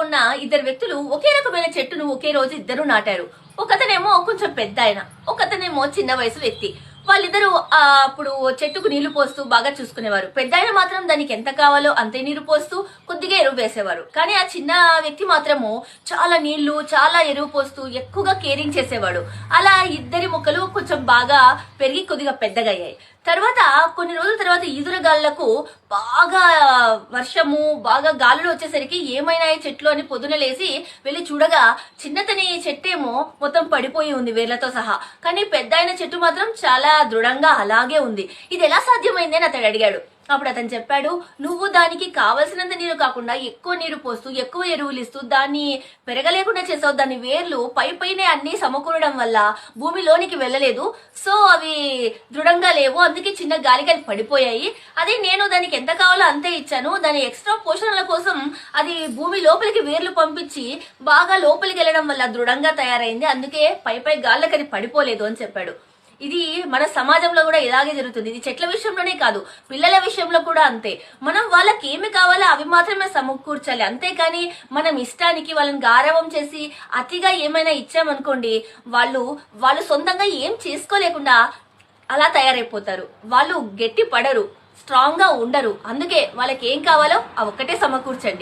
ఉన్న ఇద్దరు వ్యక్తులు ఒకే రకమైన చెట్టును ఒకే రోజు ఇద్దరు నాటారు. ఒకతనేమో కొంచెం పెద్ద ఆయన, ఒకతనేమో చిన్న వయసు వ్యక్తి. వాళ్ళిద్దరూ అప్పుడు చెట్టుకు నీళ్లు పోస్తూ బాగా చూసుకునేవారు. పెద్ద ఆయన మాత్రం దానికి ఎంత కావాలో అంతే నీరు పోస్తూ కొద్దిగా ఎరువు వేసేవారు. కానీ ఆ చిన్న వ్యక్తి మాత్రము చాలా నీళ్లు, చాలా ఎరువు పోస్తూ ఎక్కువగా కేరింగ్ చేసేవాడు. అలా ఇద్దరి మొక్కలు కొంచెం బాగా పెరిగి కొద్దిగా పెద్దగా అయ్యాయి. తర్వాత కొన్ని రోజుల తర్వాత ఈదురుగాళ్లకు బాగా వర్షము, బాగా గాలులు వచ్చేసరికి ఏమైనా చెట్లు అని పొద్దున లేసి వెళ్లి చూడగా చిన్నతని చెట్టేమో మొత్తం పడిపోయి ఉంది వేర్లతో సహా. కానీ పెద్ద చెట్టు మాత్రం చాలా దృఢంగా అలాగే ఉంది. ఇది ఎలా సాధ్యమైంది అని అతడు అడిగాడు. అప్పుడు అతను చెప్పాడు, నువ్వు దానికి కావలసినంత నీరు కాకుండా ఎక్కువ నీరు పోస్తూ ఎక్కువ ఎరువులు ఇస్తూ దాన్ని పెరగలేకుండా చేసావు. దాని వేర్లు పైనే అన్ని సమకూరడం వల్ల భూమిలోనికి వెళ్ళలేదు. సో అవి దృఢంగా లేవు, అందుకే చిన్న గాలికి అది పడిపోయాయి. అదే నేను దానికి ఎంత కావాలో అంతే ఇచ్చాను. దాని ఎక్స్ట్రా పోషణల కోసం అది భూమి లోపలికి వేర్లు పంపించి బాగా లోపలికి వెళ్ళడం వల్ల దృఢంగా తయారైంది. అందుకే పై గాళ్ళకి అది పడిపోలేదు అని చెప్పాడు. ఇది మన సమాజంలో కూడా ఇలాగే జరుగుతుంది. ఇది చెట్ల విషయంలోనే కాదు, పిల్లల విషయంలో కూడా అంతే. మనం వాళ్ళకి ఏమి కావాలో అవి మాత్రమే సమకూర్చాలి. అంతేకాని మనం ఇష్టానికి వాళ్ళని గారవం చేసి అతిగా ఏమైనా ఇచ్చామనుకోండి, వాళ్ళు సొంతంగా ఏం చేసుకోలేకుండా అలా తయారైపోతారు. వాళ్ళు గట్టి పడరు, స్ట్రాంగ్ గా ఉండరు. అందుకే వాళ్ళకి ఏం కావాలో ఆ ఒక్కటే సమకూర్చండి.